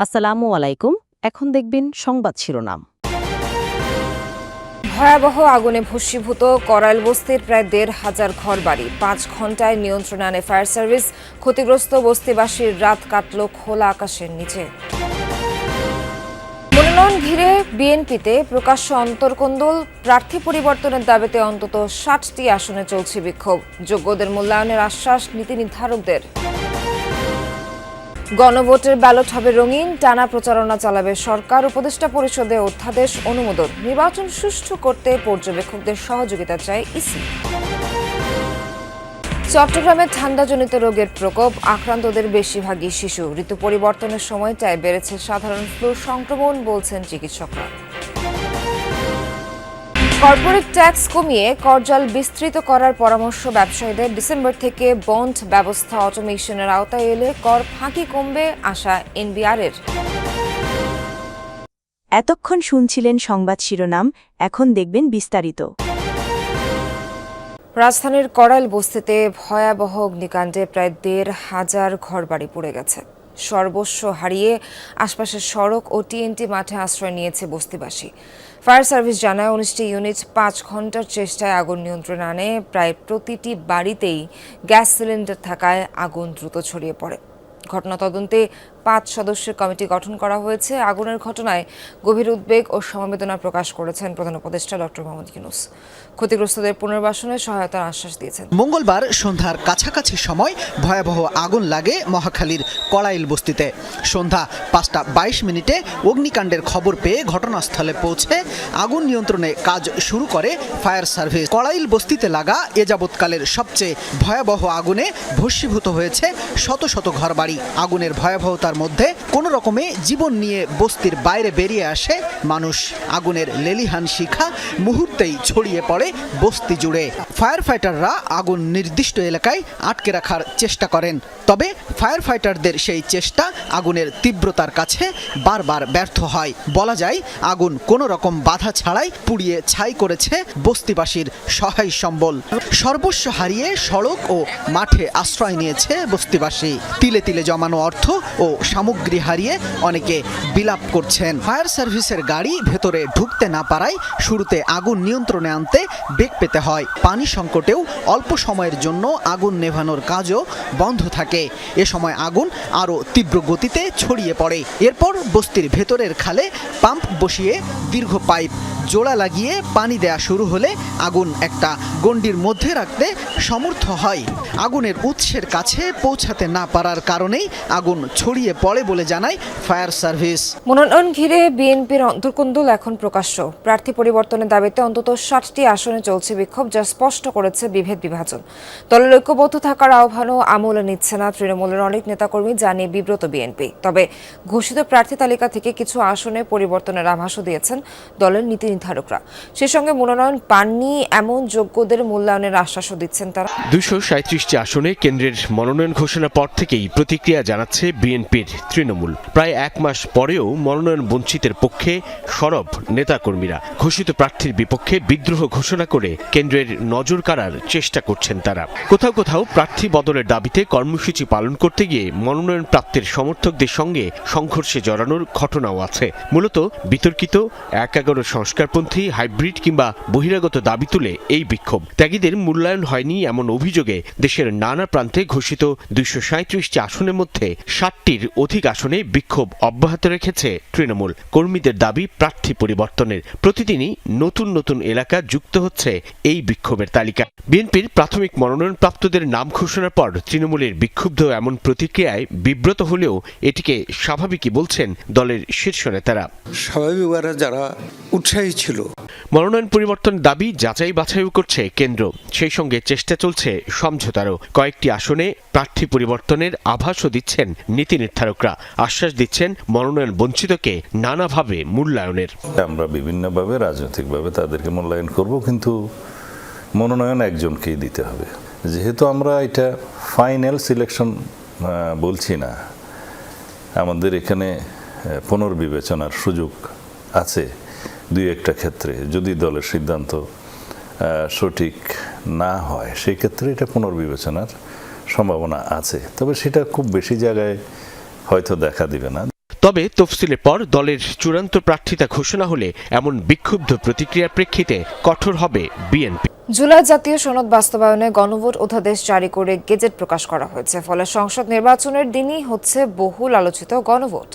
আসসালামু আলাইকুম। এখন দেখবেন সংবাদ শিরোনাম। ভয়াবহ আগুনে ভস্মীভূত করাইল বস্তির প্রায় ১,৫০০ ঘরবাড়ি। ৫ ঘন্টায় নিয়ন্ত্রণে আনে ফায়ার সার্ভিস। ক্ষতিগ্রস্ত বস্তিবাসীর রাত কাটল খোলা আকাশের নিচে। মনোনয়ন ঘিরে বিএনপিতে প্রকাশ্য অন্তর্কোন্দল। প্রার্থী পরিবর্তনের দাবিতে অন্তত ৬০টি আসনে চলছে বিক্ষোভ। যোগ্যদের মূল্যায়নের আশ্বাস নীতি নির্ধারকদের। গণভোটের ব্যালট হবে রঙিন, টানা প্রচারণা চালাবে সরকার। উপদেষ্টা পরিষদে অধ্যাদেশ অনুমোদন। নির্বাচন সুষ্ঠু করতে পর্যবেক্ষকদের সহযোগিতা চায় ইসি। চট্টগ্রামে ঠান্ডাজনিত রোগের প্রকোপ, আক্রান্তদের বেশিরভাগই শিশু। ঋতু পরিবর্তনের সময়টায় বেড়েছে সাধারণ ফ্লু সংক্রমণ, বলছেন চিকিৎসকরা। কর্পোরেট ট্যাক্স কমিয়ে করজাল বিস্তৃত করার পরামর্শ ব্যবসায়ীদের। ডিসেম্বর থেকে বন্ড ব্যবস্থা অটোমেশনের আওতায় এলে কর ফাঁকি কমবে আশা এনবিআরের। এতক্ষণ শুনছিলেন সংবাদ শিরোনাম, এখন দেখবেন বিস্তারিত। রাজধানীর করাইল বস্তিতে ভয়াবহ অগ্নিকাণ্ডে প্রায় ১,৫০০ ঘরবাড়ি পুড়ে গেছে। সর্বস্ব হারিয়ে আশপাশের সড়ক ও টিএনটি মাঠে আশ্রয় নিয়েছে বস্তিবাসী। ফায়ার সার্ভিস জানায় ১৯টি ইউনিট ৫ ঘন্টার চেষ্টায় আগুন নিয়ন্ত্রণে আনে। প্রায় প্রতিটি বাড়িতেই গ্যাস সিলিন্ডার থাকায় আগুন দ্রুত ছড়িয়ে পড়ে। ঘটনা তদন্তে ৫ সদস্যের কমিটি গঠন করা হয়েছে। আগুনের ঘটনায় গভীর উদ্বেগ ও সমবেদনা প্রকাশ করেছেন প্রধান উপদেষ্টা ডক্টর মোহাম্মদ ইউনূস। ক্ষতিগ্রস্তদের পুনর্বাসনের সহায়তার আশ্বাস দিয়েছেন। মঙ্গলবার সন্ধ্যার কাছাকাছি সময় ভয়াবহ আগুন লাগে মহাখালীর কড়াইল বস্তিতে। সন্ধ্যা ৫টা ২২ অগ্নিকাণ্ডের খবর পেয়ে ঘটনাস্থলে পৌঁছে আগুন নিয়ন্ত্রণে কাজ শুরু করে ফায়ার সার্ভিস। কড়াইল বস্তিতে লাগা এ যাবৎকালের সবচেয়ে ভয়াবহ আগুনে ভস্মীভূত হয়েছে শত শত ঘরবাড়ি। আগুনের ভয়াবহতার মধ্যে কোনো রকমে জীবন নিয়ে বস্তির বাইরে বেরিয়ে আসে মানুষ। আগুনের লেলিহান শিখা মুহূর্তেই ছড়িয়ে পড়ে বস্তি জুড়ে। ফায়ার ফাইটাররা আগুন নির্দিষ্ট এলাকায় আটকে রাখার চেষ্টা করেন, তবে ফায়ার ফাইটারদের সেই চেষ্টা আগুনের তীব্রতার কাছে বারবার ব্যর্থ হয়। বলা যায় আগুন কোনো রকম বাধা ছাড়াই পুড়িয়ে ছাই করেছে বস্তিবাসীর সহায় সম্বল। সর্বস্ব হারিয়ে সড়ক ও মাঠে আশ্রয় নিয়েছে বস্তিবাসী। তিলে তিলে জমানো অর্থ ও সামগ্রী হারিয়ে অনেকে বিলাপ করছেন। ফায়ার সার্ভিসের গাড়ি ভেতরে ঢুকতে না পারায় শুরুতে আগুন নিয়ন্ত্রণে আনতে বেগ পেতে হয়। পানি সংকটেও অল্প সময়ের জন্য আগুন নেভানোর কাজও বন্ধ থাকে। এ সময় আগুন আরও তীব্র গতিতে ছড়িয়ে পড়ে। এরপর বস্তির ভেতরের খালে পাম্প বসিয়ে দীর্ঘ পাইপ জোড়া লাগিয়ে পানি দেয়া শুরু হলে আগুন একটা গণ্ডির মধ্যে রাখতে সমর্থ হয়। আগুনের উৎসের কাছে পৌঁছাতে না পারার কারণেই আগুন ছড়িয়ে পড়ে বলে জানায় ফায়ার সার্ভিস। মনোনয়ন ঘিরে বিএনপির অন্তর্কোন্দল এখন প্রকাশ্য। প্রার্থী পরিবর্তনের দাবিতে অন্তত ৬০টি আসনে চলছে বিক্ষোভ, যা স্পষ্ট করেছে বিভেদ বিভাজন। দলের ঐক্যবদ্ধ থাকার আহ্বানও আমলে নিচ্ছে না তৃণমূলের অনেক নেতাকর্মী, জানিয়ে বিব্রত বিএনপি। তবে ঘোষিত প্রার্থী তালিকা থেকে কিছু আসনে পরিবর্তনের আভাসও দিয়েছেন দলের নীতি নির্ধারকরা। সে সঙ্গে মনোনয়ন পাননি এমন যোগ্যদের মূল্যায়নের আশ্বাসও দিচ্ছেন তারা। ২৩৭টি আসনে কেন্দ্রের মনোনয়ন ঘোষণার পর থেকেই প্রতিক্রিয়া জানাচ্ছে বিএনপির তৃণমূল। প্রায় এক মাস পরেও মনোনয়ন বঞ্চিতের পক্ষে সরব নেতাকর্মীরা। ঘোষিত প্রার্থীর বিপক্ষে বিদ্রোহ ঘোষণা করে কেন্দ্রের নজর কাড়ার চেষ্টা করছেন তারা। কোথাও কোথাও প্রার্থী বদলের দাবিতে কর্মসূচি পালন করতে গিয়ে মনোনয়ন প্রাপ্তির সমর্থকদের সঙ্গে সংঘর্ষে জড়ানোর ঘটনাও আছে। মূলত বিতর্কিত ১/১১ সংস্কারপন্থী, হাইব্রিড কিংবা বহিরাগত দাবি তুলে এই বিক্ষোভ। ত্যাগীদের মূল্যায়ন হয়নি এমন অভিযোগে দেশের নানা প্রান্তে ঘোষিত ২৩৭টি আসনের মধ্যে ৬০টির অধিক আসনে বিক্ষোভ অব্যাহত রেখেছে তৃণমূল। কর্মীদের দাবি প্রার্থী পরিবর্তনের। প্রতিদিনই নতুন নতুন এলাকা যুক্ত হচ্ছে এই বিক্ষোভের তালিকা। বিএনপির প্রাথমিক মনোনয়ন প্রাপ্তদের নাম ঘোষণার পর তৃণমূলের বিক্ষুব্ধ এমন প্রতিক্রিয়ায় বিব্রত হলেও এটিকে স্বাভাবিকই বলছেন দলের শীর্ষ নেতারা। স্বাভাবিকভাবে যারা উৎসাহী ছিল। মনোনয়ন পরিবর্তন দাবি যাচাই বাছাইও করছে কেন্দ্র। সেই সঙ্গে চেষ্টা চলছে সমঝোতারও। কয়েকটি আসনে প্রার্থী পরিবর্তনের আভাসও দিচ্ছেন নীতি নির্ধারকরা। আশ্বাস দিচ্ছেন মনোনয়ন বঞ্চিতকে নানাভাবে মূল্যায়নের। আমরা বিভিন্নভাবে রাজনৈতিকভাবে তাদেরকে মূল্যায়ন করব, কিন্তু মনোনয়ন একজনকেই দিতে হবে। যেহেতু আমরা এটা ফাইনাল সিলেকশন বলছি না, আমাদের এখানে পুনর্বিবেচনার সুযোগ আছে দুই একটা ক্ষেত্রে। যদি দলের সিদ্ধান্ত সঠিক না হয় সেই ক্ষেত্রে এটা পুনর্বিবেচনার সম্ভাবনা আছে, তবে সেটা খুব বেশি জায়গায় হয়তো দেখা দিবে না। তবে তফসিলের পর দলের চূড়ান্ত প্রার্থিতা ঘোষণা হলে এমন বিক্ষুব্ধ প্রতিক্রিয়ার প্রেক্ষিতে কঠোর হবে বিএনপি। জুলাই জাতীয় সনদ বাস্তবায়নে গণভোট অধ্যাদেশ জারি করে গেজেট প্রকাশ করা হয়েছে। ফলে সংসদ নির্বাচনের দিনই হচ্ছে বহুল আলোচিত গণভোট।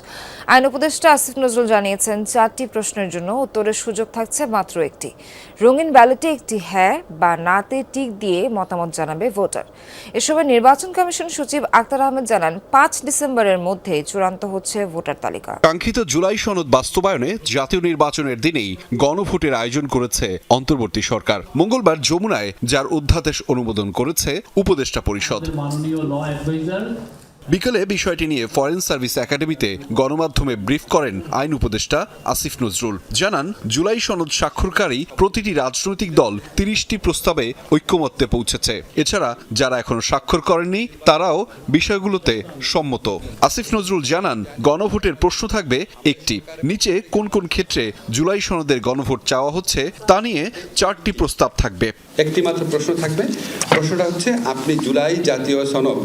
আইন উপদেষ্টা আসিফ নজরুল জানিয়েছেন 4টি প্রশ্নের জন্য উত্তরের সুযোগ থাকছে মাত্র একটি। রঙিন ব্যালটে একটি হ্যাঁ বা নাতে টিক দিয়ে মতামত জানাবে ভোটার। এ সময় নির্বাচন কমিশন সচিব আক্তার আহমেদ জানান 5 ডিসেম্বরের মধ্যে চূড়ান্ত হচ্ছে ভোটার তালিকা। কাঙ্ক্ষিত জুলাই সনদ বাস্তবায়নে জাতীয় নির্বাচনের দিনেই গণভোটের আয়োজন করেছে অন্তর্বর্তী সরকার। মঙ্গলবার যমুনায় যার অধ্যাদেশ অনুমোদন করেছে উপদেষ্টা পরিষদ। বিকেলে বিষয়টি নিয়ে ফরেন সার্ভিস একাডেমিতে গণমাধ্যমে ব্রিফ করেন আইন উপদেষ্টা আসিফ নজরুল। জানান জুলাই সনদ স্বাক্ষরকারী প্রতিটি রাজনৈতিক দল 30টি প্রস্তাবে ঐক্যমত্যে পৌঁছেছে। এছাড়া যারা এখনো স্বাক্ষর করেননি তারাও বিষয়গুলোতে সম্মত। আসিফ নজরুল জানান গণভোটের প্রশ্ন থাকবে একটি। নিচে কোন কোন ক্ষেত্রে জুলাই সনদের গণভোট চাওয়া হচ্ছে তা নিয়ে 4টি প্রস্তাব থাকবে। একটি মাত্র প্রশ্ন থাকবে। প্রশ্নটা হচ্ছে আপনি জুলাই জাতীয় সনদ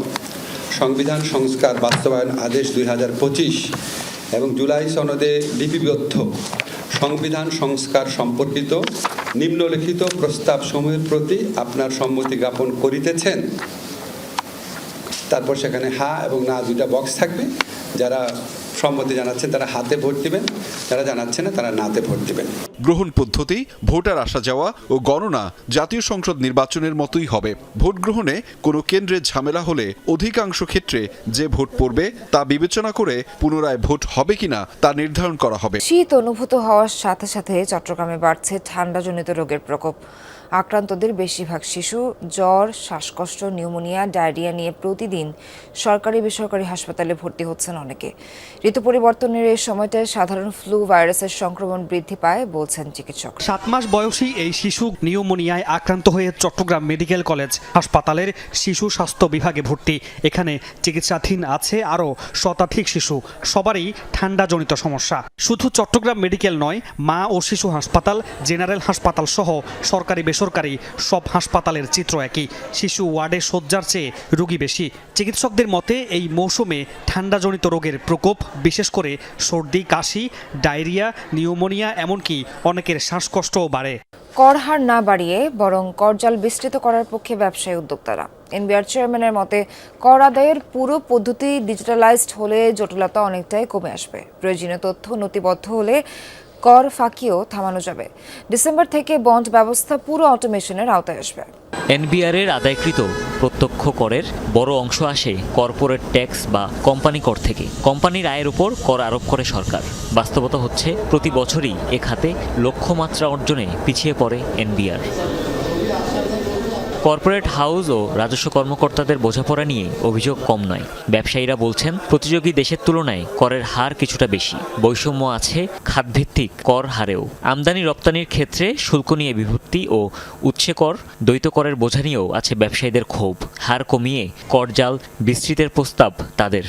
সংবিধান সংস্কার বাস্তবায়ন আদেশ 2025 এবং জুলাই সনদে লিপিবদ্ধ সংবিধান সংস্কার সম্পর্কিত নিম্নলিখিত প্রস্তাব সমূহের প্রতি আপনার সম্মতি জ্ঞাপন করিতেছেন। তারপর সেখানে হ্যাঁ এবং না দুইটা বক্স থাকবে। যারা সম্মতি জানাচ্ছেন তারা হাতে ভোট দিবেন, যারা জানাচ্ছেন না তারা নাতে ভোট দিবেন। গ্রহণ পদ্ধতি, ভোটার আসা যাওয়া ও গণনা জাতীয় সংসদ নির্বাচনের মতোই হবে। ভোট গ্রহণে কোনো কেন্দ্রে ঝামেলা হলে অধিকাংশ ক্ষেত্রে যে ভোট পড়বে তা বিবেচনা করে পুনরায় ভোট হবে কিনা তা নির্ধারণ করা হবে। শীত অনুভূত হওয়ার সাথে সাথে চট্টগ্রামে বাড়ছে ঠান্ডাজনিত রোগের প্রকোপ। আক্রান্তদের বেশিরভাগ শিশু। জ্বর, শ্বাসকষ্ট, নিউমোনিয়া, ডায়রিয়া নিয়ে প্রতিদিন সরকারি বেসরকারি হাসপাতালে ভর্তি হচ্ছেন অনেকে। ঋতু পরিবর্তনের এই সময়টায় সাধারণ ফ্লু ভাইরাসের সংক্রমণ বৃদ্ধি পায় বলছেন চিকিৎসক। 7 মাস বয়সী এই শিশু নিউমোনিয়ায় আক্রান্ত হয়ে চট্টগ্রাম মেডিকেল কলেজ হাসপাতালের শিশু স্বাস্থ্য বিভাগে ভর্তি। এখানে চিকিৎসাধীন আছে আরও শতাধিক শিশু। সবারই ঠান্ডাজনিত সমস্যা। শুধু চট্টগ্রাম মেডিকেল নয়, মা ও শিশু হাসপাতাল, জেনারেল হাসপাতাল সহ সরকারি বেসরকারি সব হাসপাতালের চিত্র একই। শিশু ওয়ার্ডে শয্যার চেয়ে রোগী বেশি। চিকিৎসকদের মতে এই মৌসুমে ঠান্ডাজনিত রোগের প্রকোপ, বিশেষ করে সর্দি, কাশি, ডায়রিয়া, নিউমোনিয়া, এমনকি অনেকের শ্বাসকষ্টও বাড়ে। কর হার না বাড়িয়ে বরং করজাল বিস্তৃত করার পক্ষে ব্যবসায়ী উদ্যোক্তারা। এনবিআর চেয়ারম্যানের মতে কর আদায়ের পুরো পদ্ধতি ডিজিটালাইজড হলে জটিলতা অনেকটাই কমে আসবে। প্রয়োজনীয় তথ্য নথিবদ্ধ হলে কর ফাঁকিও থামানো যাবে। ডিসেম্বর থেকে বন্ড ব্যবস্থা পুরো অটোমেশনের আওতায় আসবে। এনবিআরের আদায়কৃত প্রত্যক্ষ করের বড় অংশ আসে কর্পোরেট ট্যাক্স বা কোম্পানি কর থেকে। কোম্পানির আয়ের উপর কর আরোপ করে সরকার। বাস্তবতা হচ্ছে প্রতি বছরই এ খাতে লক্ষ্যমাত্রা অর্জনে পিছিয়ে পড়ে এনবিআর। কর্পোরেট হাউস ও রাজস্ব কর্মকর্তাদের বোঝাপড়া নিয়ে অভিযোগ কম নয়। ব্যবসায়ীরা বলছেন প্রতিযোগী দেশের তুলনায় করের হার কিছুটা বেশি। বৈষম্য আছে খাতভিত্তিক কর হারেও। আমদানি রপ্তানির ক্ষেত্রে শুল্ক নিয়ে বিভক্তি ও উৎসে কর, দ্বৈত করের বোঝা নিয়েও আছে ব্যবসায়ীদের ক্ষোভ। হার কমিয়ে করজাল বিস্তৃতের প্রস্তাব তাদের।